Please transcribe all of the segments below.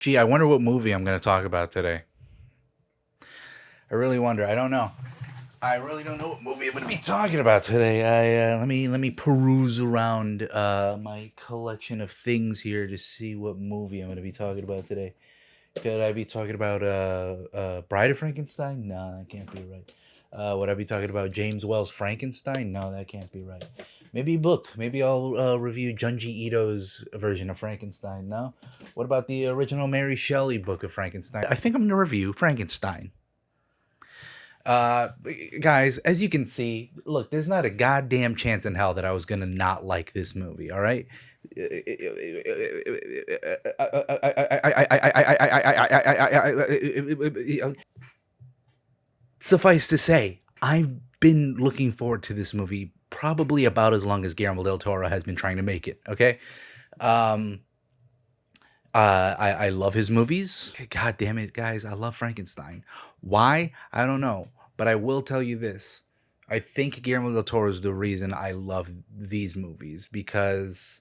Gee, I wonder what movie I'm going to talk about today. I really wonder. I don't know. I really don't know what movie I'm going to be talking about today. Let me peruse around my collection of things here to see what movie I'm going to be talking about today. Could I be talking about Bride of Frankenstein? No, that can't be right. Would I be talking about James Wells' Frankenstein? No, that can't be right. Maybe book. Maybe I'll review Junji Ito's version of Frankenstein. No. What about the original Mary Shelley book of Frankenstein? I think I'm gonna review Frankenstein. Uh, Guys, as you can see, look, there's not a goddamn chance in hell that I was gonna not like this movie. All right. Suffice to say, I've been looking forward to this movie probably about as long as Guillermo del Toro has been trying to make it. Okay. Um, I love his movies. God damn it, guys. I love Frankenstein. Why? I don't know. But I will tell you this. I think Guillermo del Toro is the reason I love these movies because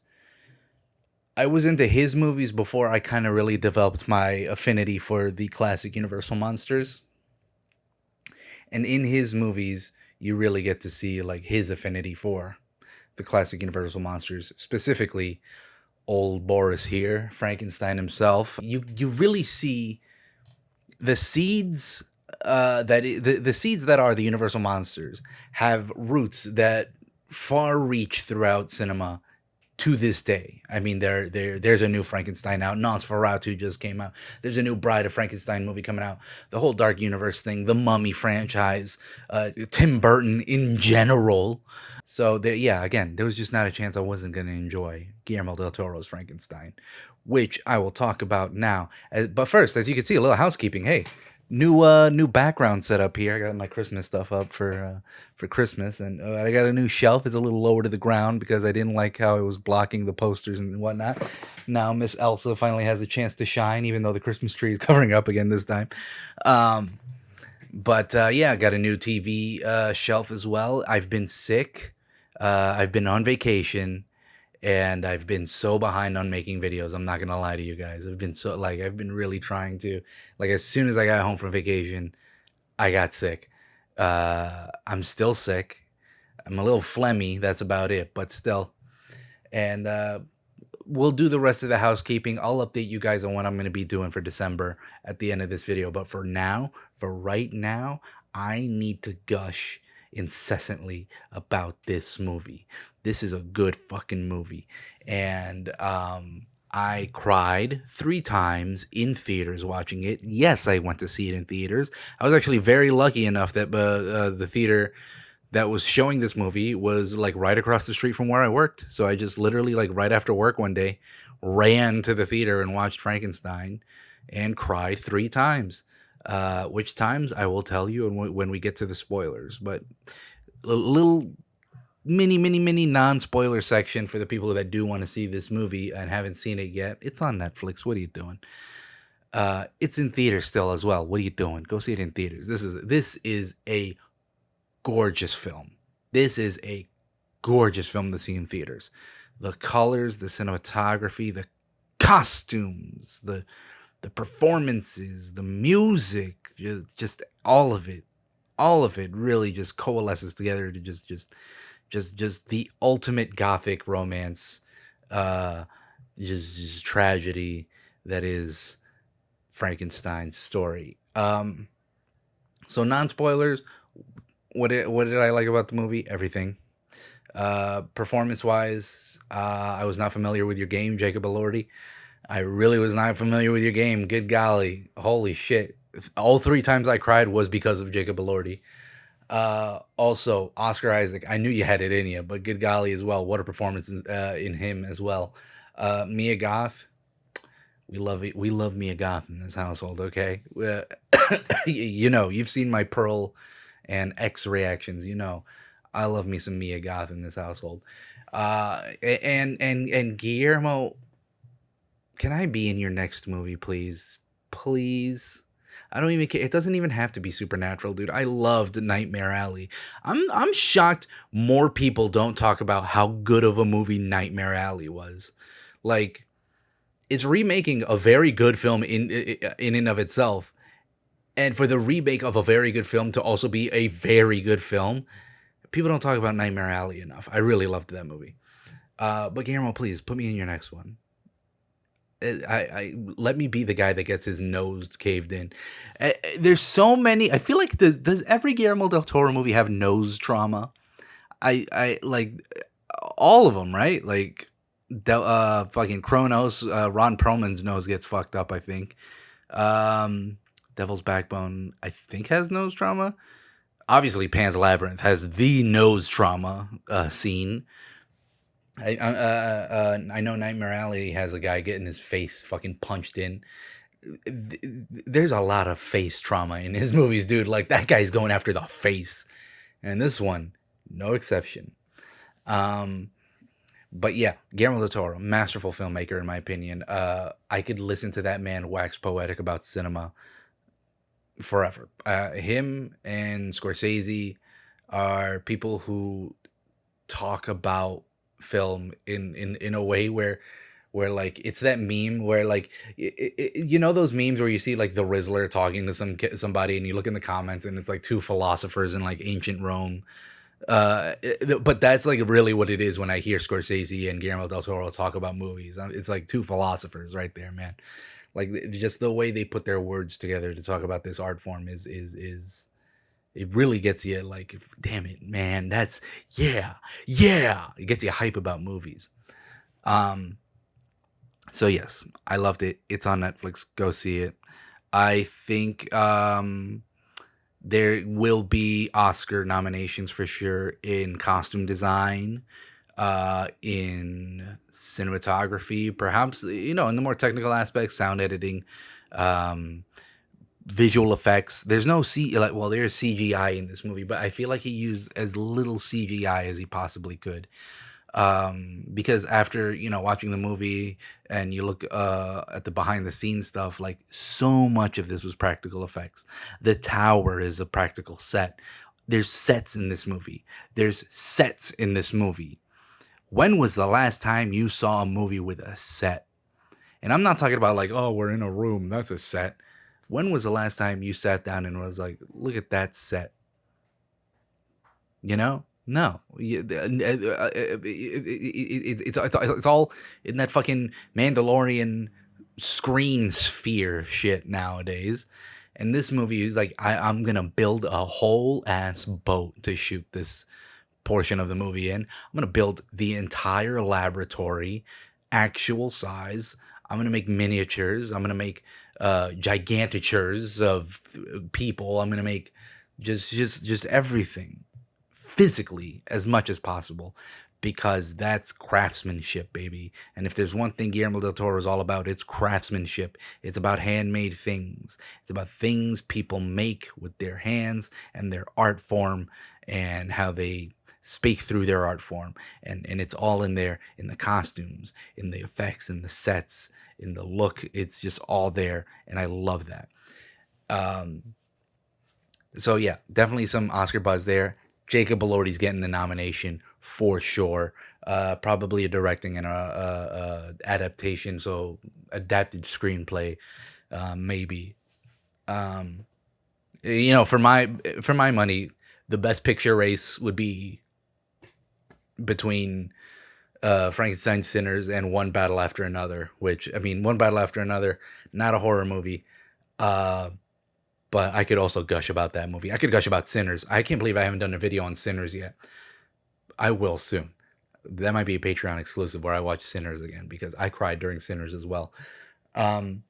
I was into his movies before I kind of really developed my affinity for the classic Universal monsters. And in his movies, you really get to see like his affinity for the classic Universal monsters, specifically old Boris here, Frankenstein himself. You really see the seeds the seeds that are the Universal monsters have roots that far reach throughout cinema to this day. I mean, there's a new Frankenstein out. Nosferatu just came out. There's a new Bride of Frankenstein movie coming out. The whole Dark Universe thing, the Mummy franchise, Tim Burton in general. So yeah, again, there was just not a chance I wasn't gonna enjoy Guillermo del Toro's Frankenstein, which I will talk about now. But first, as you can see, a little housekeeping. Hey, new background setup here. I got my Christmas stuff up for Christmas, and I got a new shelf. It's a little lower to the ground because I didn't like how it was blocking the posters and whatnot. Now Miss Elsa finally has a chance to shine, even though the Christmas tree is covering up again this time. Um, but yeah, I got a new TV shelf as well. I've been sick. I've been on vacation and I've been so behind on making videos. I'm not gonna lie to you guys. I've been really trying to, like, as soon as I got home from vacation, I got sick. I'm still sick. I'm a little phlegmy. That's about it, but still. And we'll do the rest of the housekeeping. I'll update you guys on what I'm gonna be doing for December at the end of this video. But for now, for right now, I need to gush incessantly about this movie. This is a good fucking movie. And I cried 3 times in theaters watching it. Yes, I went to see it in theaters. I was actually very lucky enough that the theater that was showing this movie was like right across the street from where I worked. So I just literally, like, right after work one day, ran to the theater and watched Frankenstein and cried 3 times. Which times I will tell you when we get to the spoilers. But a little mini non-spoiler section for the people that do want to see this movie and haven't seen it yet. It's on Netflix. What are you doing? It's in theaters still as well. What are you doing? Go see it in theaters. This is a gorgeous film. This is a gorgeous film to see in theaters. The colors, the cinematography, the costumes, the performances, the music, just all of it really just coalesces together to just the ultimate gothic romance, uh, just tragedy that is Frankenstein's story. So non spoilers. What did I like about the movie? Everything. Performance wise, I was not familiar with your game, Jacob Elordi. I really was not familiar with your game. Good golly, holy shit! All 3 times I cried was because of Jacob Elordi. Also, Oscar Isaac. I knew you had it in you, but good golly as well. What a performance in him as well. Mia Goth. We love it. We love Mia Goth in this household. Okay, you know, you've seen my Pearl and X reactions. You know, I love me some Mia Goth in this household. And Guillermo, can I be in your next movie, please? Please. I don't even care. It doesn't even have to be supernatural, dude. I loved Nightmare Alley. I'm shocked more people don't talk about how good of a movie Nightmare Alley was. Like, It's remaking a very good film in and of itself, and for the remake of a very good film to also be a very good film, people don't talk about Nightmare Alley enough. I really loved that movie. But Guillermo, please put me in your next one. I let me be the guy that gets his nose caved in. There's so many. I feel like does every Guillermo del Toro movie have nose trauma? I like all of them, right? Like fucking Kronos, Ron Perlman's nose gets fucked up, I think. Um, Devil's Backbone, I think, has nose trauma. Obviously, Pan's Labyrinth has the nose trauma scene. I know Nightmare Alley has a guy getting his face fucking punched in. There's a lot of face trauma in his movies, dude. Like that guy's going after the face, and this one, no exception. Um, but yeah, Guillermo del Toro, masterful filmmaker in my opinion. I could listen to that man wax poetic about cinema forever. Him and Scorsese are people who talk about film in a way where like it's that meme where like you know those memes where you see like the Rizzler talking to somebody and you look in the comments and it's like two philosophers in like ancient Rome. But that's like really what it is when I hear Scorsese and Guillermo del Toro talk about movies. It's like two philosophers right there, man. Like just the way they put their words together to talk about this art form is it really gets you like, damn it, man, that's yeah. It gets you hype about movies. Um, so yes, I loved it. It's on Netflix. Go see it. I think there will be Oscar nominations for sure in costume design, in cinematography, perhaps in the more technical aspects, sound editing, um, visual effects. There's no there's CGI in this movie, but I feel like he used as little CGI as he possibly could. Because after watching the movie and you look at the behind the scenes stuff, like so much of this was practical effects. The tower is a practical set. There's sets in this movie. There's sets in this movie. When was the last time you saw a movie with a set? And I'm not talking about like, oh, we're in a room, that's a set. When was the last time you sat down and was like, look at that set? No. It's all in that fucking Mandalorian screen sphere shit nowadays. And this movie is like, I'm gonna build a whole ass boat to shoot this portion of the movie in. I'm gonna build the entire laboratory, actual size. I'm gonna make miniatures. I'm gonna make gigantatures of people. I'm gonna make just everything physically as much as possible because that's craftsmanship, baby. And if there's one thing Guillermo del Toro is all about, it's craftsmanship. It's about handmade things. It's about things people make with their hands and their art form and how they speak through their art form. And it's all in there, in the costumes, in the effects, in the sets, in the look. It's just all there. And I love that. So yeah, definitely some Oscar buzz there. Jacob Elordi's getting the nomination for sure. Probably a directing and a adaptation, so adapted screenplay, maybe. For my money, the best picture race would be between Frankenstein, Sinners, and One Battle After Another. Which I mean, One Battle After Another, not a horror movie. But I could also gush about that movie. I could gush about Sinners. I can't believe I haven't done a video on Sinners yet. I will soon. That might be a Patreon exclusive where I watch Sinners again because I cried during Sinners as well. But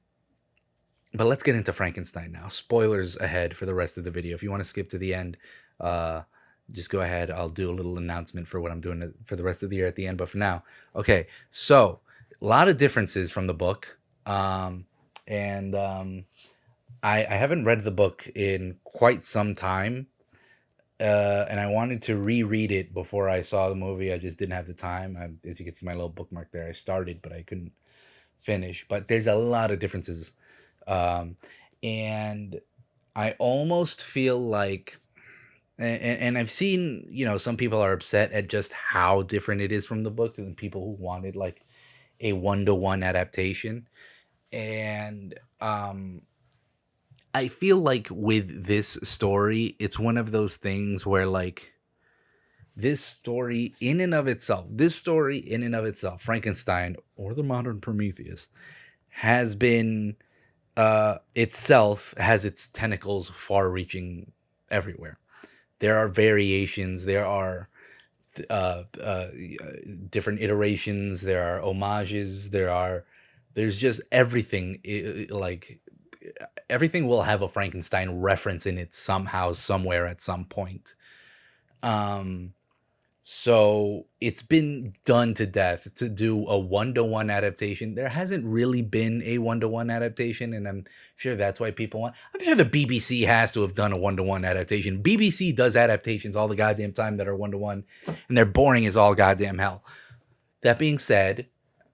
let's get into Frankenstein now. Spoilers ahead for the rest of the video. If you want to skip to the end, just go ahead. I'll do a little announcement for what I'm doing for the rest of the year at the end. But for now, okay. So a lot of differences from the book. I haven't read the book in quite some time, and I wanted to reread it before I saw the movie. I just didn't have the time. As you can see my little bookmark there, I started, but I couldn't finish. But there's a lot of differences, and I almost feel like, and I've seen, some people are upset at just how different it is from the book, and people who wanted like a one-to-one adaptation. And I feel like with this story, it's one of those things where like this story in and of itself, Frankenstein or the modern Prometheus, has been itself has its tentacles far reaching everywhere. There are variations, there are uh, uh, different iterations, there are homages, there's just everything. Like everything will have a Frankenstein reference in it somehow, somewhere, at some point. Um, so it's been done to death to do a one-to-one adaptation. There hasn't really been a one-to-one adaptation, and I'm sure that's why people want. I'm sure the BBC has to have done a one-to-one adaptation. BBC does adaptations all the goddamn time that are one-to-one, and they're boring as all goddamn hell. That being said,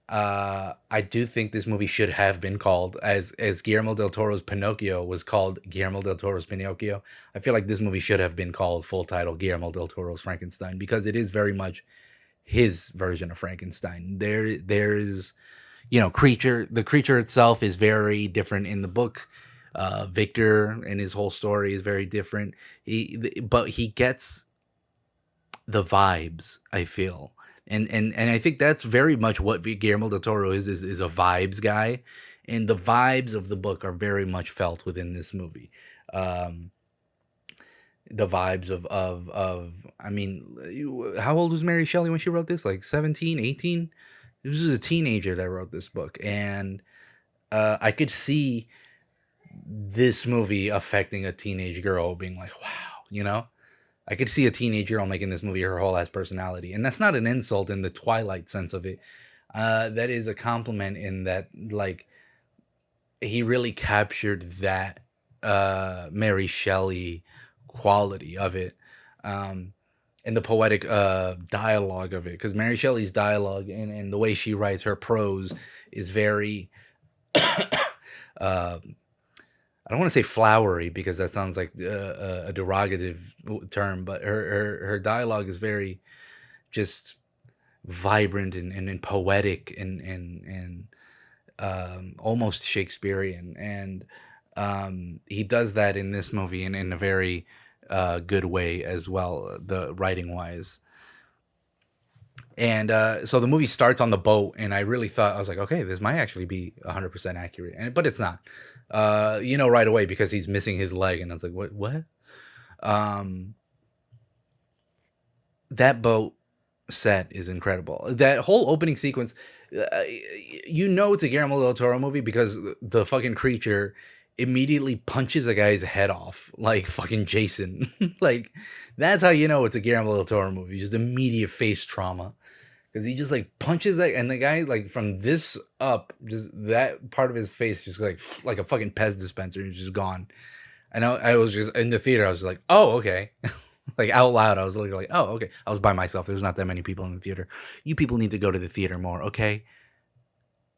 I do think this movie should have been called, as Guillermo del Toro's Pinocchio was called Guillermo del Toro's Pinocchio. I feel like this movie should have been called full title Guillermo del Toro's Frankenstein, because it is very much his version of Frankenstein. There's creature. The creature itself is very different in the book. Victor and his whole story is very different. But he gets the vibes, I feel. And I think that's very much what Guillermo del Toro is a vibes guy, and the vibes of the book are very much felt within this movie. Um, the vibes of I mean, how old was Mary Shelley when she wrote this? Like 17, 18. This was a teenager that wrote this book, and I could see this movie affecting a teenage girl, being like, wow, I could see a teenage girl making this movie her whole ass personality. And that's not an insult in the Twilight sense of it. That is a compliment in that, like, he really captured that Mary Shelley quality of it. And the poetic dialogue of it. Because Mary Shelley's dialogue and the way she writes her prose is very uh, I don't want to say flowery, because that sounds like a derogative term, but her dialogue is very just vibrant and poetic and almost Shakespearean. And he does that in this movie in a very good way as well, the writing wise. And so the movie starts on the boat, and I really thought, I was like, okay, this might actually be 100% accurate, but it's not. Right away, because he's missing his leg, and I was like, what? Um, that boat set is incredible. That whole opening sequence, it's a Guillermo del Toro movie, because the fucking creature immediately punches a guy's head off, like fucking Jason. Like, that's how you know it's a Guillermo del Toro movie. Just immediate face trauma, because he just like punches that, and the guy, like, from this up, just that part of his face just like a fucking Pez dispenser is just gone. And I was just in the theater. I was like, oh, okay. Like, out loud, I was literally like, oh, okay. I was by myself. There's not that many people in the theater. You people need to go to the theater more, okay?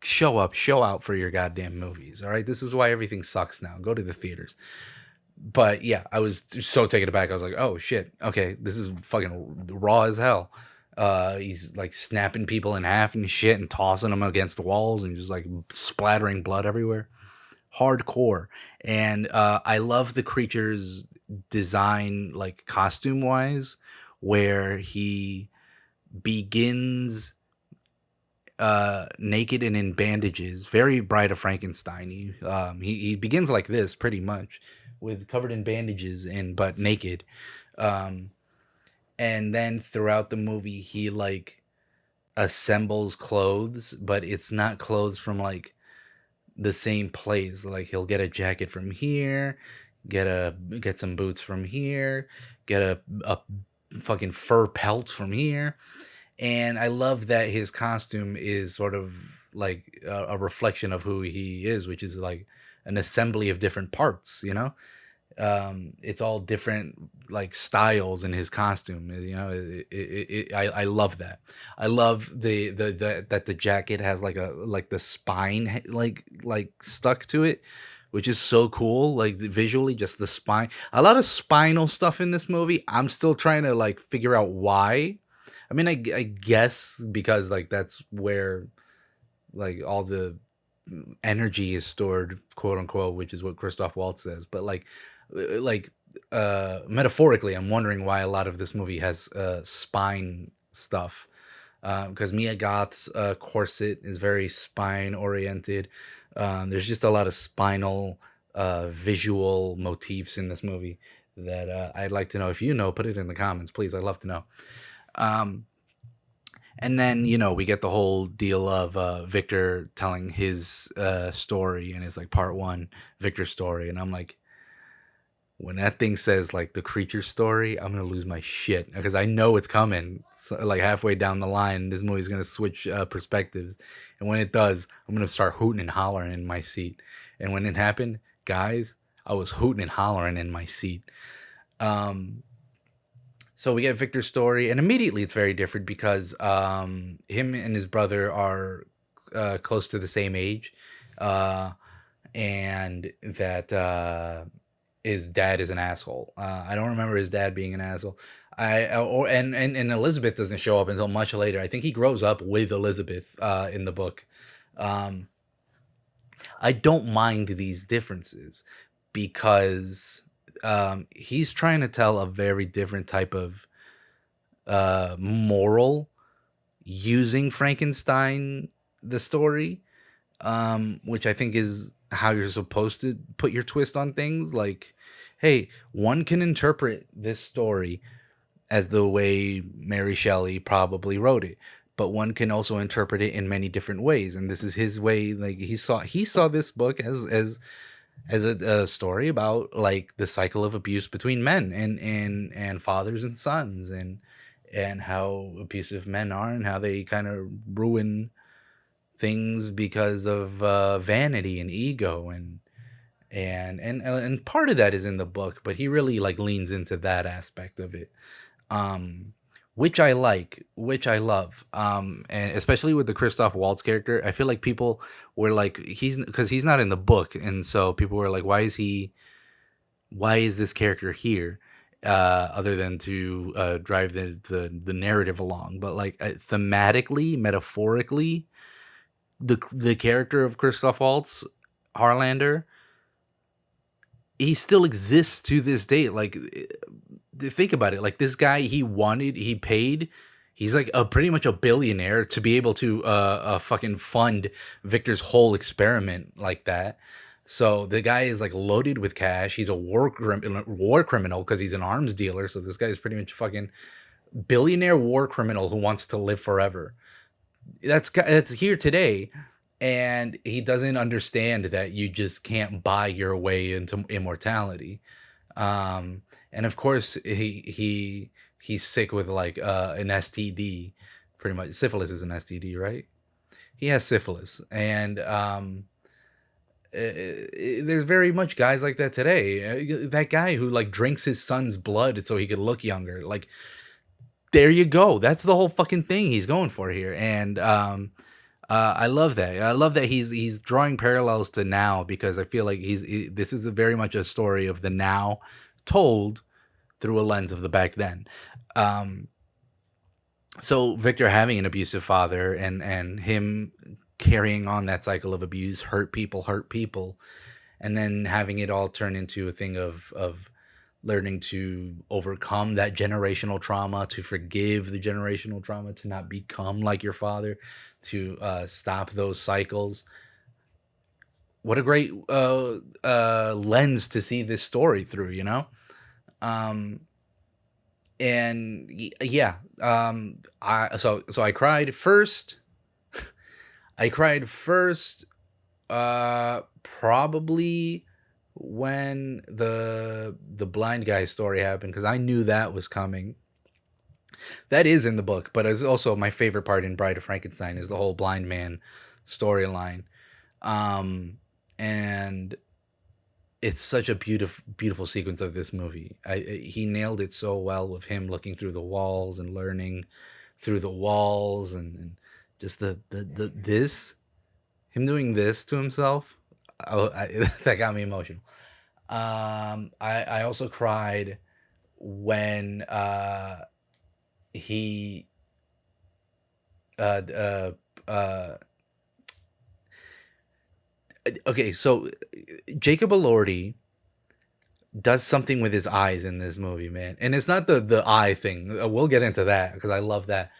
Show up, show out for your goddamn movies. All right, this is why everything sucks now. Go to the theaters. But yeah, I was so taken aback. I was like, oh shit, okay, this is fucking raw as hell. He's like snapping people in half and shit, and tossing them against the walls, and just like splattering blood everywhere. Hardcore. And I love the creature's design, like costume wise, where he begins naked and in bandages, very Bride of Frankenstein. He begins like this pretty much, with covered in bandages and but naked. Um, and then throughout the movie, he like assembles clothes, but it's not clothes from like the same place. Like, he'll get a jacket from here, get some boots from here, get a fucking fur pelt from here. And I love that his costume is sort of like a reflection of who he is, which is like an assembly of different parts. It's all different like styles in his costume. I love that. I love the that the jacket has like the spine like stuck to it, which is so cool. Like, visually, just the spine. A lot of spinal stuff in this movie. I'm still trying to like figure out why. I mean, I guess because like that's where like all the energy is stored, quote unquote, which is what Christoph Waltz says. But like metaphorically, I'm wondering why a lot of this movie has spine stuff. Because Mia Goth's corset is very spine oriented. There's just a lot of spinal visual motifs in this movie that I'd like to know. If you know, put it in the comments, please. I'd love to know. Um, and then, we get the whole deal of Victor telling his story, and it's like part one, Victor's story. And I'm like, when that thing says like the creature story, I'm gonna lose my shit because I know it's coming. So, like halfway down the line, this movie's gonna switch perspectives, and when it does, I'm gonna start hooting and hollering in my seat. And when it happened, guys, I was hooting and hollering in my seat. Um, so we get Victor's story, and immediately it's very different because him and his brother are close to the same age, uh, and that his dad is an asshole. I don't remember his dad being an asshole. And Elizabeth doesn't show up until much later. I think he grows up with Elizabeth in the book. Um, I don't mind these differences because he's trying to tell a very different type of moral using Frankenstein, the story, which I think is how you're supposed to put your twist on things. Like, hey, one can interpret this story as the way Mary Shelley probably wrote it, but one can also interpret it in many different ways, and this is his way. Like he saw this book as a story about like the cycle of abuse between men and fathers and sons, and how abusive men are and how they kind of ruin things because of vanity and ego, and part of that is in the book, but he really like leans into that aspect of it, um which I like, which I love, and especially with the Christoph Waltz character. I feel like people were like, he's because he's not in the book, and so people were like, why is this character here, other than to drive the narrative along. But like thematically, metaphorically, the character of Christoph Waltz, Harlander, he still exists to this day. Like, think about it. Like, this guy, he paid. He's like a pretty much a billionaire to be able to fucking fund Victor's whole experiment like that. So the guy is like loaded with cash. He's a war criminal because he's an arms dealer. So this guy is pretty much fucking billionaire war criminal who wants to live forever. That's here today, and he doesn't understand that you just can't buy your way into immortality. And of course he's sick with like an STD. Pretty much syphilis is an STD, right? He has syphilis, and there's very much guys like that today. That guy who like drinks his son's blood so he could look younger. Like, there you go. That's the whole fucking thing he's going for here, and I love that. I love that he's drawing parallels to now, because I feel like this is very much a story of the now told through a lens of the back then. Um, so Victor having an abusive father, and him carrying on that cycle of abuse, hurt people, and then having it all turn into a thing of learning to overcome that generational trauma, to forgive the generational trauma, to not become like your father, to stop those cycles. What a great lens to see this story through, Um, yeah, so I cried first. I cried first, probably when the blind guy story happened, because I knew that was coming. That is in the book, but it's also my favorite part in Bride of Frankenstein is the whole blind man storyline. And it's such a beautiful sequence of this movie. He nailed it so well with him looking through the walls and learning through the walls, and just the this him doing this to himself. That got me emotional. I also cried when he uh uh Okay, so Jacob Elordi does something with his eyes in this movie, man. And it's not the eye thing. We'll get into that because I love that.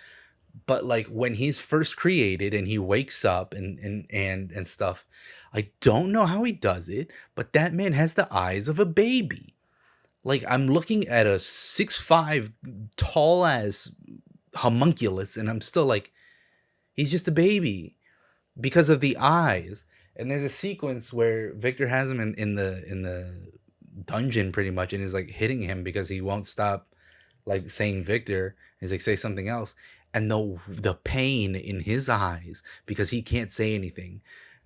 But like when he's first created and he wakes up and stuff, I don't know how he does it, but that man has the eyes of a baby. Like I'm looking at a 6'5" tall ass homunculus and I'm still like he's just a baby because of the eyes. And there's a sequence where Victor has him in the dungeon pretty much and is like hitting him because he won't stop like saying Victor. He's like say something else. And the pain in his eyes because he can't say anything.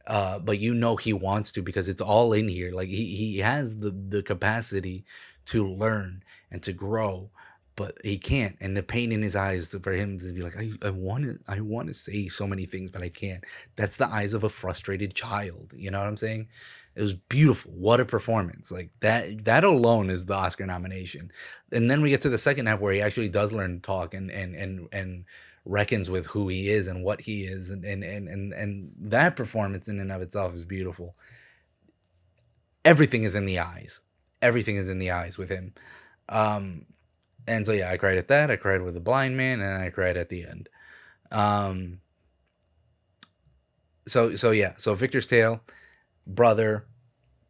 But you know he wants to because it's all in here. Like he has the capacity to learn and to grow, but he can't. And the pain in his eyes for him to be like, I want to say so many things, but I can't. That's the eyes of a frustrated child. You know what I'm saying? It was beautiful. What a performance! Like that alone is the Oscar nomination. And then we get to the second half where he actually does learn to talk and reckons with who he is and what he is, and that performance in and of itself is beautiful. Everything is in the eyes. Everything is in the eyes with him. Um, and so yeah, I cried at that. I cried with the blind man, and I cried at the end. Um, so yeah. So Victor's Tale, brother,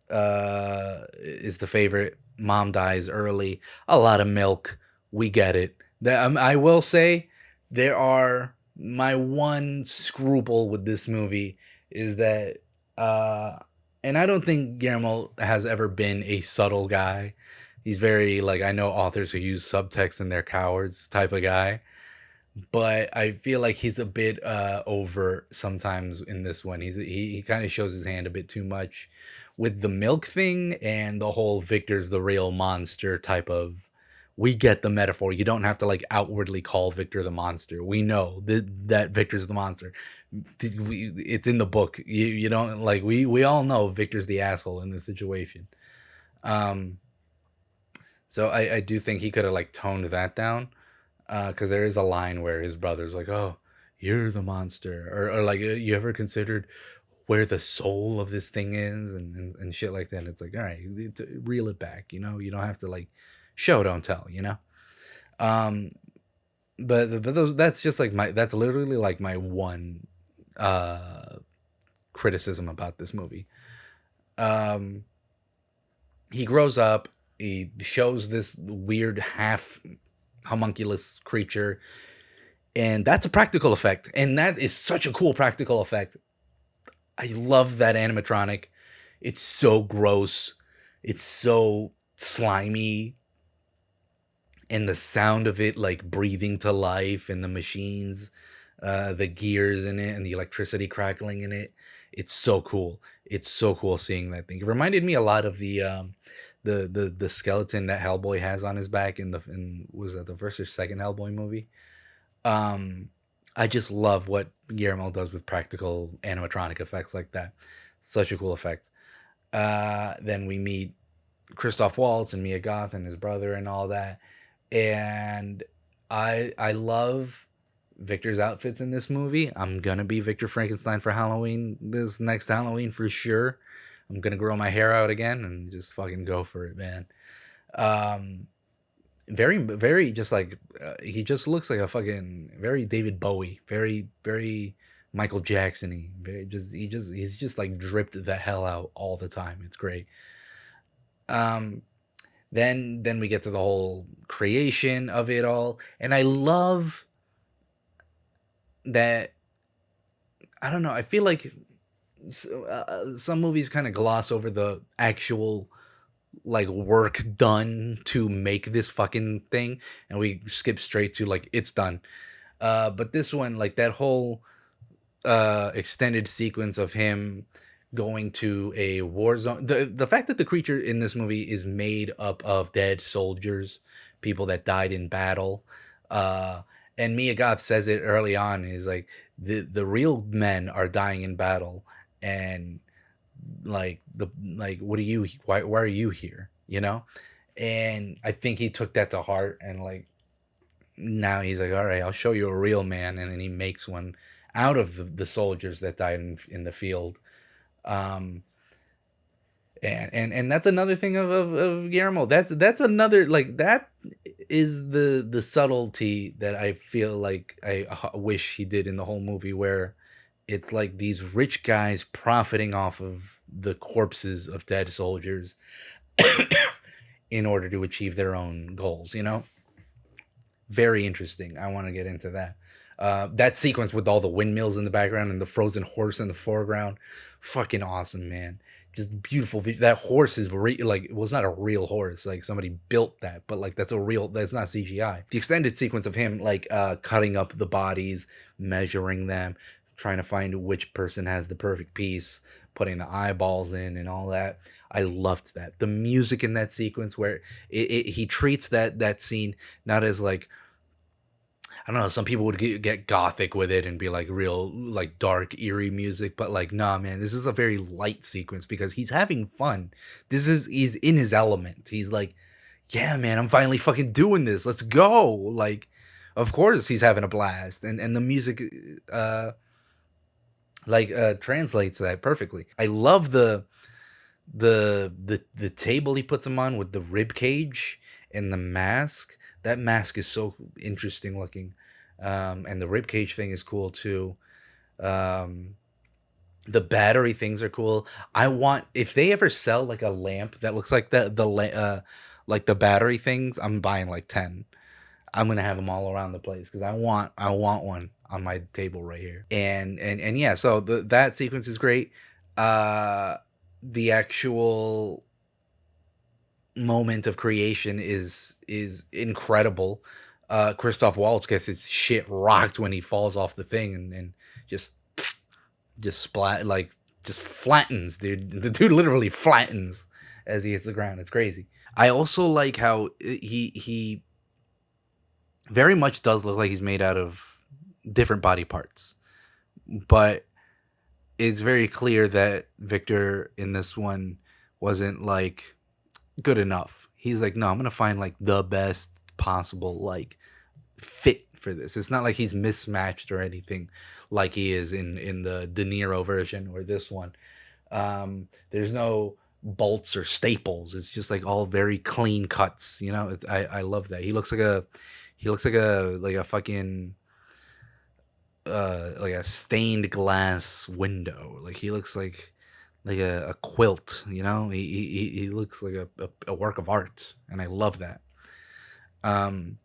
is the favorite. Mom dies early. A lot of milk. We get it. I will say there are my one scruple with this movie is that uh and I don't think Guillermo has ever been a subtle guy. He's very like I know authors who use subtext and they're cowards type of guy, but I feel like he's a bit overt sometimes in this one. He kind of shows his hand a bit too much with the milk thing and the whole Victor's the real monster type of. We get the metaphor. You don't have to like outwardly call Victor the monster. We know that Victor's the monster. It's in the book. You don't like we all know Victor's the asshole in this situation. Um, so I do think he could have like toned that down because there is a line where his brother's like, "Oh, you're the monster," or like, "You ever considered where the soul of this thing is?" and shit like that. And it's like, all right, reel it back. You don't have to like show, don't tell. Um, but those that's just like that's literally like my one uh criticism about this movie. Um, he grows up. He shows this weird half homunculus creature and that's a practical effect and that is such a cool practical effect. I love that animatronic. It's so gross. It's so slimy. And the sound of it like breathing to life and the machines, the gears in it and the electricity crackling in it. It's so cool. It's so cool seeing that thing. It reminded me a lot of the skeleton that Hellboy has on his back in was that the first or second Hellboy movie? Um, I just love what Guillermo does with practical animatronic effects like that. Such a cool effect. Then we meet Christoph Waltz and Mia Goth and his brother and all that. And I love Victor's outfits in this movie. I'm gonna be Victor Frankenstein for Halloween this next Halloween for sure. I'm gonna grow my hair out again and just fucking go for it, man. Um, very just like he just looks like a fucking very David Bowie, very Michael Jackson-y. Very he's just like dripped the hell out all the time. It's great. Um, then we get to the whole creation of it all, and I love that. I don't know. I feel like some movies kind of gloss over the actual like work done to make this fucking thing and we skip straight to like it's done. But this one, like that whole extended sequence of him going to a war zone, the fact that the creature in this movie is made up of dead soldiers, people that died in battle. And Mia Goth says it early on, is like the real men are dying in battle, and like what are you, why are you here, and I think he took that to heart, and like now he's like, all right, I'll show you a real man, and then he makes one out of the soldiers that died in the field. Um, and that's another thing of Guillermo. That's another, like, that is the subtlety that I feel like I wish he did in the whole movie, where it's like these rich guys profiting off of the corpses of dead soldiers in order to achieve their own goals, you know? Very interesting. I want to get into that. That sequence with all the windmills in the background and the frozen horse in the foreground, fucking awesome, man. Just beautiful. That horse is like, well, it's not a real horse. Like, somebody built that, but like, that's a real. That's not CGI. The extended sequence of him like cutting up the bodies, measuring them, trying to find which person has the perfect piece, putting the eyeballs in, and all that. I loved that. The music in that sequence, where he treats that scene not as like, I don't know, some people would get gothic with it and be like real, like, dark, eerie music, but like, nah, man, this is a very light sequence because he's having fun. He's in his element. He's like, yeah, man, I'm finally fucking doing this. Let's go. Like, of course he's having a blast, and the music translates that perfectly. I love the table he puts him on with the rib cage and the mask. That mask is so interesting looking, and the rib cage thing is cool too. Um, the battery things are cool. I want, if they ever sell like a lamp that looks like like the battery things, I'm buying like 10. I'm gonna have them all around the place because I want one on my table right here. And yeah, so that sequence is great. Uh, the actual moment of creation is incredible. Christoph Waltz gets his shit rocked when he falls off the thing, and just splat, like, just flattens, dude. The dude literally flattens as he hits the ground. It's crazy. I also like how he very much does look like he's made out of different body parts, but it's very clear that Victor in this one wasn't like good enough. He's like, no, I'm gonna find like the best possible like fit for this. It's not like he's mismatched or anything like he is in the De Niro version or this one. There's no bolts or staples. It's just like all very clean cuts. You know, I love that. He looks like a fucking like a stained glass window. Like, he looks like a quilt. You know, he looks like a work of art, and I love that. Um,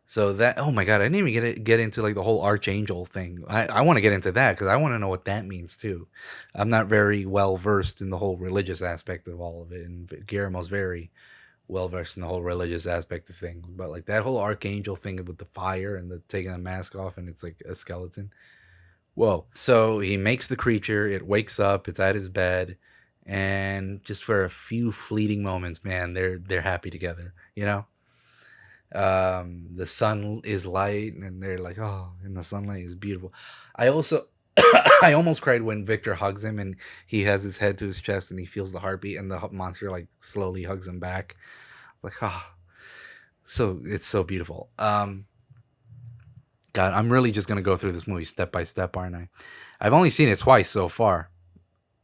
so that, oh my god, I didn't even get into like the whole archangel thing. I want to get into that because I want to know what that means too. I'm not very well versed in the whole religious aspect of all of it, and Guillermo's very well versed in the whole religious aspect of things. But like that whole archangel thing with the fire and the taking the mask off, and it's like a skeleton. Whoa. So he makes the creature, it wakes up, it's at his bed, and just for a few fleeting moments, man, they're happy together, you know? The sun is light, and they're like, oh, and the sunlight is beautiful. I also I almost cried when Victor hugs him and he has his head to his chest and he feels the heartbeat, and the monster like slowly hugs him back. Like, oh, so it's so beautiful. God, I'm really just gonna go through this movie step by step, aren't I? I've only seen it twice so far.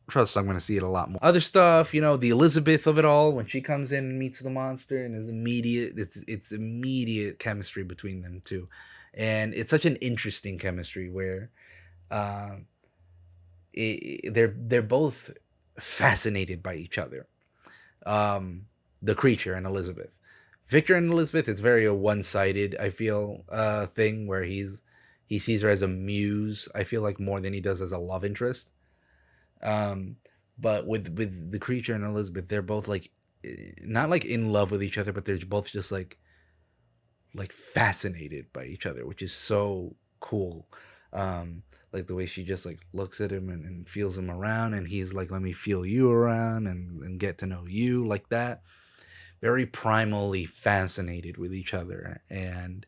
Trust I'm gonna see it a lot more. Other stuff, you know, the Elizabeth of it all, when she comes in and meets the monster, and is immediate. It's immediate chemistry between them two, and it's such an interesting chemistry where, uh, they're both fascinated by each other. The creature and Elizabeth. Victor and Elizabeth is very a one-sided, I feel, thing where he sees her as a muse, I feel like, more than he does as a love interest. Um, but with the creature and Elizabeth, they're both like, not like in love with each other, but they're both just like fascinated by each other, which is so cool. Like the way she just like looks at him and feels him around, and he's like, let me feel you around and get to know you, like that. Very primally fascinated with each other, and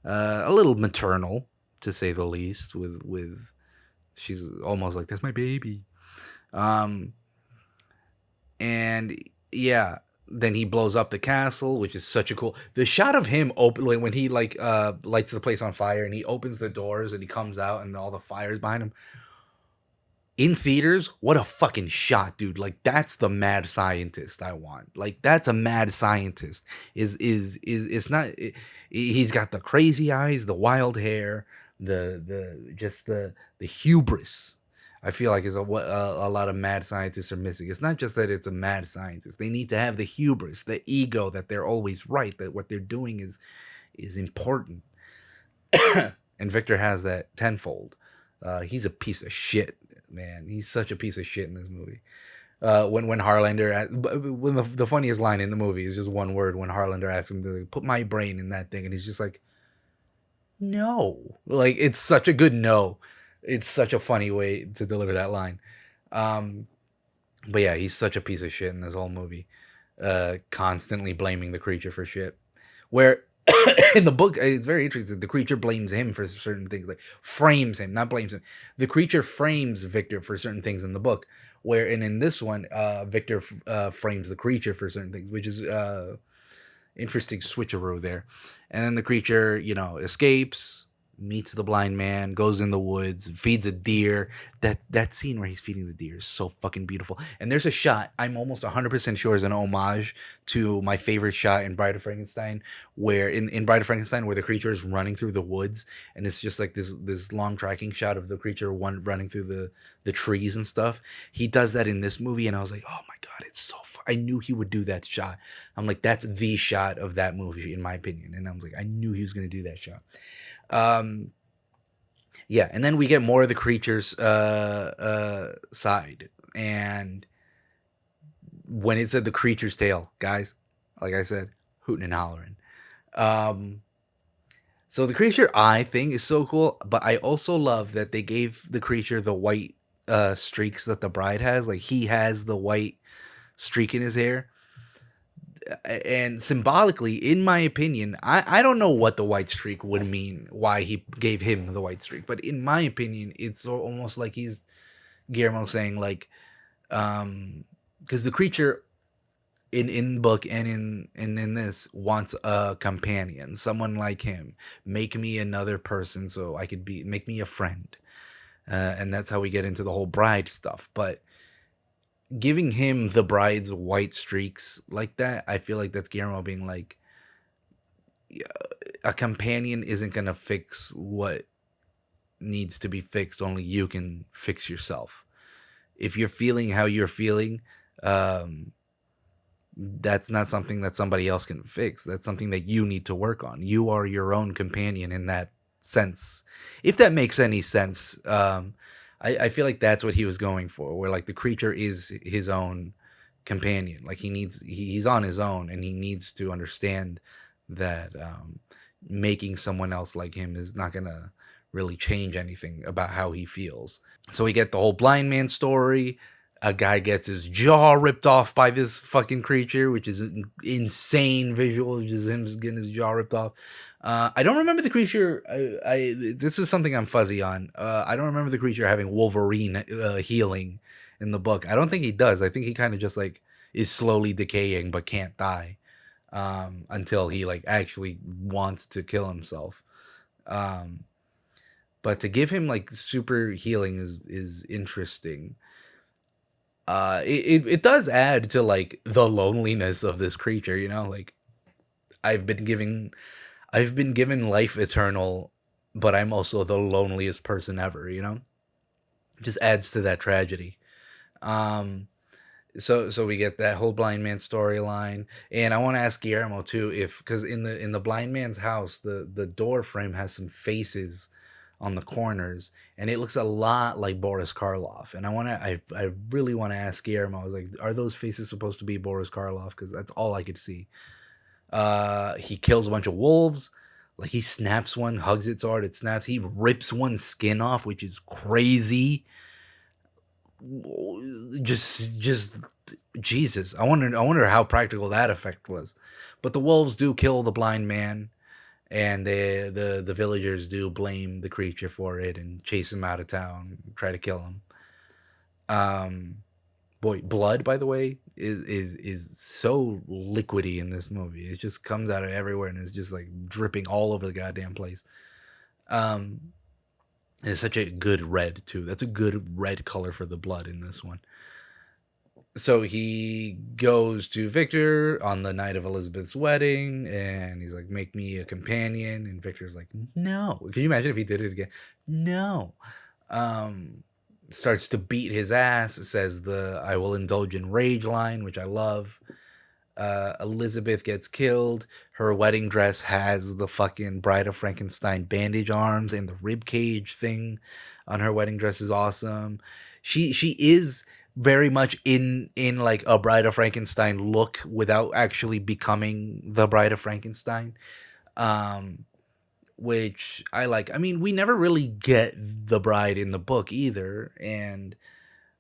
a little maternal, to say the least. With she's almost like, that's my baby. Um, and yeah, then he blows up the castle, which is such a cool. The shot of him open, like when he like lights the place on fire and he opens the doors and he comes out and all the fires behind him. in theaters, what a fucking shot, dude. Like that's the mad scientist I want. Like that's a mad scientist. Is it's not he's got the crazy eyes, the wild hair, the just the hubris. I feel like is what a lot of mad scientists are missing. It's not just that it's a mad scientist. They need to have the hubris, the ego that they're always right, that what they're doing is important. And Victor has that tenfold. He's a piece of shit, man. He's such a piece of shit in this movie. When Harlander, when the funniest line in the movie is just one word. When Harlander asks him to put my brain in that thing, and he's just like, no. Like it's such a good no. It's such a funny way to deliver that line. Um, but yeah, he's such a piece of shit in this whole movie. Constantly blaming the creature for shit. Where in the book, it's very interesting. The creature blames him for certain things, like frames him, not blames him. The creature frames Victor for certain things in the book. Where and in this one, Victor frames the creature for certain things, which is interesting switcheroo there. And then the creature, escapes, meets the blind man, goes in the woods, feeds a deer. That scene where he's feeding the deer is so fucking beautiful. And there's a shot I'm almost 100% sure is an homage to my favorite shot in Bride of Frankenstein, where in Bride of Frankenstein where the creature is running through the woods, and it's just like this long tracking shot of the creature running through the trees and stuff. He does that in this movie, and I was like, oh my god, it's so fun. I knew he would do that shot. I'm like, that's the shot of that movie in my opinion. And I was like, I knew he was gonna do that shot. Um, yeah, and then we get more of the creature's side. And when it said the creature's tail, guys, like I said, hooting and hollering. Um, so the creature eye thing is so cool, but I also love that they gave the creature the white streaks that the bride has. Like he has the white streak in his hair. And symbolically, in my opinion, I don't know what the white streak would mean, why he gave him the white streak, but in my opinion, it's almost like he's Guillermo saying like, because the creature in book and in this wants a companion, someone like him, make me another person so I could make me a friend, and that's how we get into the whole bride stuff, but giving him the bride's white streaks like that, I feel like that's Guillermo being like, a companion isn't gonna fix what needs to be fixed. Only you can fix yourself. If you're feeling how you're feeling, that's not something that somebody else can fix. That's something that you need to work on. You are your own companion in that sense. If that makes any sense. I feel like that's what he was going for, where like the creature is his own companion. Like he's on his own, and he needs to understand that making someone else like him is not gonna really change anything about how he feels. So we get the whole blind man story. A guy gets his jaw ripped off by this fucking creature, which is an insane visual, just him getting his jaw ripped off. I don't remember the creature. This is something I'm fuzzy on. I don't remember the creature having Wolverine healing in the book. I don't think he does. I think he kind of just like is slowly decaying but can't die until he like actually wants to kill himself. But to give him like super healing is interesting. It does add to like the loneliness of this creature, like I've been given life eternal, but I'm also the loneliest person ever, just adds to that tragedy. um so we get that whole blind man storyline, and I want to ask Guillermo too, if because in the blind man's house, the door frame has some faces on the corners, and it looks a lot like Boris Karloff. And I really want to ask Guillermo, I was like, are those faces supposed to be Boris Karloff? Because that's all I could see. He kills a bunch of wolves. Like he snaps one, hugs its hard, it snaps. He rips one's skin off, which is crazy. Just Jesus. I wonder how practical that effect was. But the wolves do kill the blind man, and the villagers do blame the creature for it and chase him out of town, try to kill him. Um, boy, blood, by the way, is so liquidy in this movie. It just comes out of everywhere and it's just like dripping all over the goddamn place. Um, And it's such a good red too. That's a good red color for the blood in this one. So he goes to Victor on the night of Elizabeth's wedding, and he's like, "Make me a companion." And Victor's like, "No." Can you imagine if he did it again? No. Um, Starts to beat his ass. Says the "I will indulge in rage" line, which I love. Elizabeth gets killed. Her wedding dress has the fucking Bride of Frankenstein bandage arms, and the rib cage thing on her wedding dress is awesome. She is very much in like a Bride of Frankenstein look without actually becoming the Bride of Frankenstein. Um, which I like. I mean, we never really get the bride in the book either, and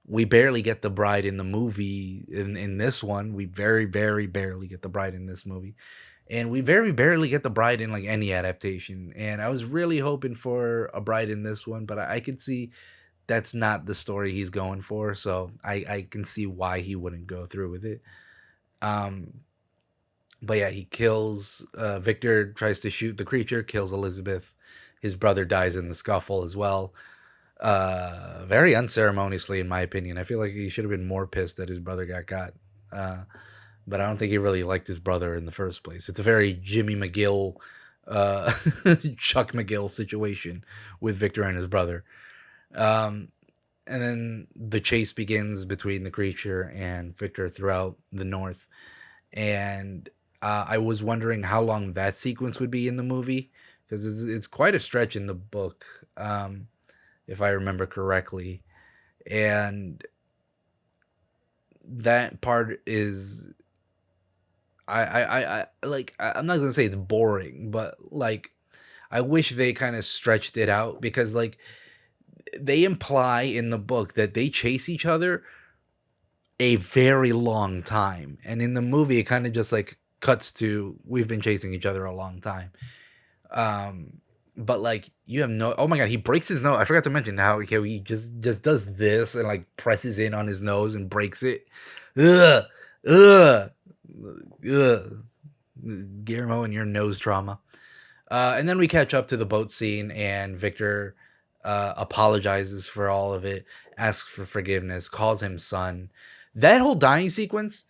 we barely get the bride in the movie in this one. We very barely get the bride in this movie. And we very barely get the bride in like any adaptation. And I was really hoping for a bride in this one, but I could see that's not the story he's going for. So I can see why he wouldn't go through with it. Um, but yeah, he kills Victor, tries to shoot the creature, kills Elizabeth. His brother dies in the scuffle as well. Very unceremoniously, in my opinion. I feel like he should have been more pissed that his brother got. Uh, but I don't think he really liked his brother in the first place. It's a very Jimmy McGill, uh, Chuck McGill situation with Victor and his brother. Um, and then the chase begins between the creature and Victor throughout the north. And I was wondering how long that sequence would be in the movie because it's quite a stretch in the book, if I remember correctly. And that part is I'm not gonna say it's boring, but like I wish they kind of stretched it out because like they imply in the book that they chase each other a very long time, and in the movie it kind of just like cuts to we've been chasing each other a long time. Um, but like you have no. Oh my god, he breaks his nose. I forgot to mention how he just does this and like presses in on his nose and breaks it. Ugh, ugh, ugh. Guillermo and your nose trauma. And then we catch up to the boat scene, and Victor apologizes for all of it, asks for forgiveness, calls him son. That whole dying sequence,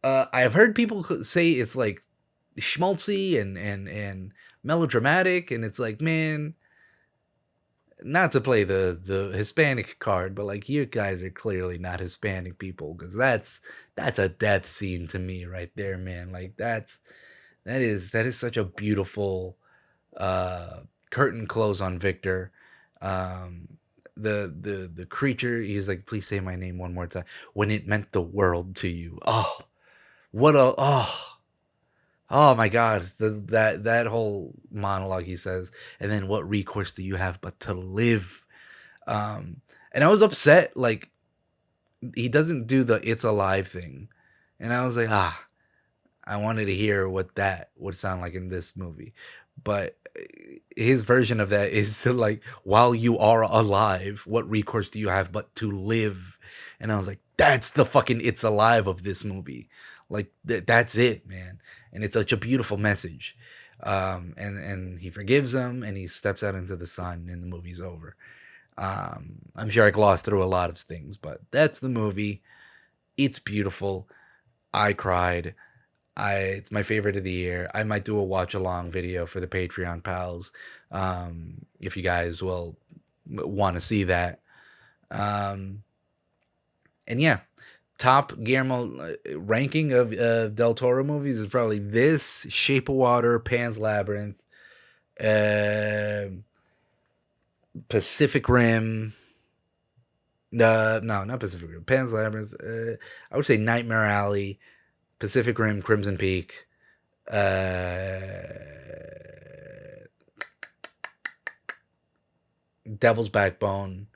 I've heard people say it's like schmaltzy and melodramatic, and it's like, man, not to play the Hispanic card, but like you guys are clearly not Hispanic people because that's a death scene to me right there, man. Like that is such a beautiful uh curtain close on Victor. Um the creature, he's like, please say my name one more time. When it meant the world to you. Oh, what a oh my god, that whole monologue he says, and then what recourse do you have but to live? Um and I was upset like he doesn't do the it's alive thing. And I was like, I wanted to hear what that would sound like in this movie. But his version of that is to like, while you are alive, what recourse do you have but to live? And I was like, that's the fucking it's alive of this movie. Like that's it, man. And it's such a beautiful message. And he forgives him and he steps out into the sun and the movie's over. I'm sure I glossed through a lot of things, but that's the movie. It's beautiful. I cried. It's my favorite of the year. I might do a watch along video for the Patreon pals, if you guys will want to see that. Um, and yeah, top Guillermo ranking of Del Toro movies is probably this, Shape of Water, Pan's Labyrinth, uh, Pacific Rim. No, not Pacific Rim. Pan's Labyrinth. I would say Nightmare Alley, Pacific Rim, Crimson Peak, uh, Devil's Backbone,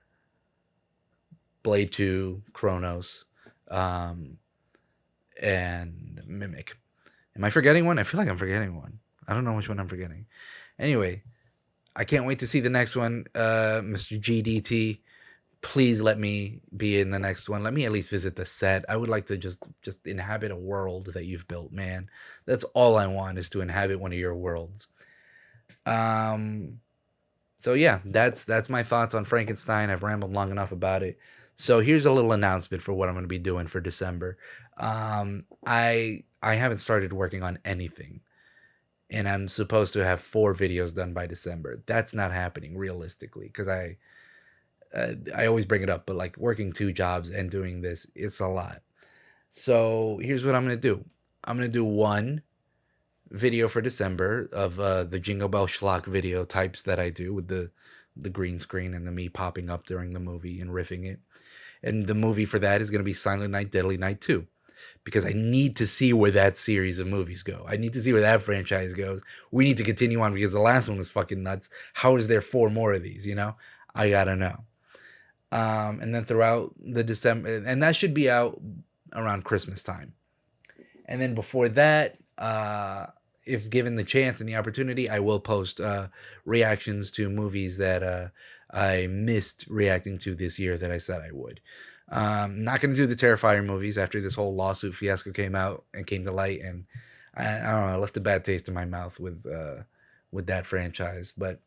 Blade 2, Chronos, um, and Mimic. Am I forgetting one? I feel like I'm forgetting one. I don't know which one I'm forgetting. Anyway, I can't wait to see the next one, Mr. GDT. Please let me be in the next one. Let me at least visit the set. I would like to just inhabit a world that you've built, man. That's all I want is to inhabit one of your worlds. Um So yeah, that's my thoughts on Frankenstein. I've rambled long enough about it. So here's a little announcement for what I'm going to be doing for December. I haven't started working on anything, and I'm supposed to have 4 videos done by December. That's not happening realistically because I always bring it up, but like working 2 jobs and doing this, it's a lot. So here's what I'm gonna do. I'm gonna do one video for December of the Jingle Bell Schlock video types that I do with the green screen and the me popping up during the movie and riffing it. And the movie for that is gonna be Silent Night, Deadly Night 2. Because I need to see where that series of movies go. I need to see where that franchise goes. We need to continue on because the last one was fucking nuts. How is there 4 more of these? You know, I gotta know. And then throughout the December, and that should be out around Christmas time. And then before that, if given the chance and the opportunity, I will post reactions to movies that I missed reacting to this year that I said I would. Not going to do the Terrifier movies after this whole lawsuit fiasco came out and came to light, and I don't know, I left a bad taste in my mouth with that franchise. But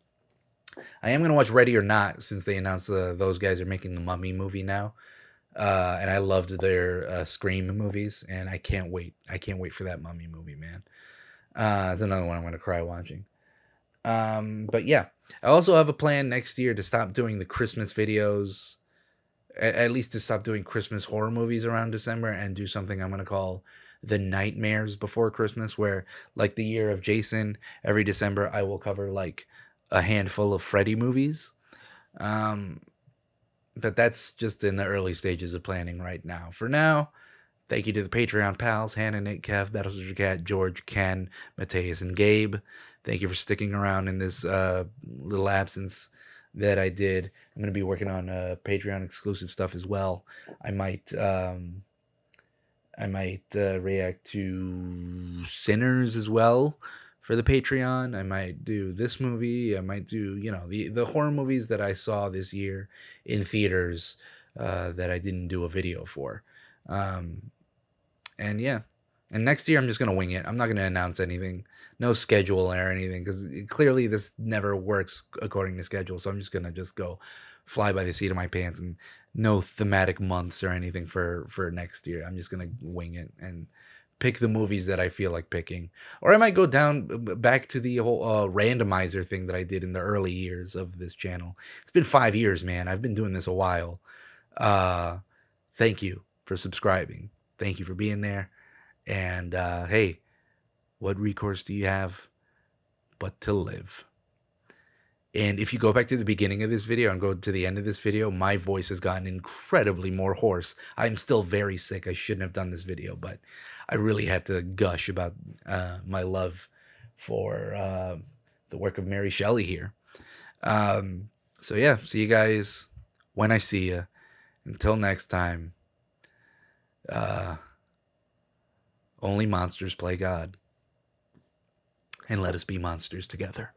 I am going to watch Ready or Not since they announced those guys are making the Mummy movie now. And I loved their Scream movies, and I can't wait. I can't wait for that Mummy movie, man. It's another one I'm going to cry watching. But yeah, I also have a plan next year to stop doing the Christmas videos, at least to stop doing Christmas horror movies around December and do something I'm going to call the Nightmares Before Christmas, where, like the year of Jason, every December I will cover like a handful of Freddy movies. Um, but that's just in the early stages of planning right now. For now, thank you to the Patreon pals, Hannah, Nick, Kev, Battlestar Cat, George, Ken, Mateus, and Gabe. Thank you for sticking around in this little absence that I did. I'm going to be working on Patreon exclusive stuff as well. I might react to Sinners as well for the Patreon. I might do this movie. I might do, the horror movies that I saw this year in theaters that I didn't do a video for. And yeah. And next year I'm just going to wing it. I'm not going to announce anything. No schedule or anything, because clearly this never works according to schedule. So I'm just going to just go fly by the seat of my pants, and no thematic months or anything for next year. I'm just going to wing it and pick the movies that I feel like picking. Or I might go down back to the whole randomizer thing that I did in the early years of this channel. It's been 5 years, man. I've been doing this a while. Thank you for subscribing. Thank you for being there. And hey, what recourse do you have but to live? And if you go back to the beginning of this video and go to the end of this video, my voice has gotten incredibly more hoarse. I'm still very sick. I shouldn't have done this video, but I really had to gush about my love for the work of Mary Shelley here. So yeah, see you guys when I see you. Until next time, only monsters play God. And let us be monsters together.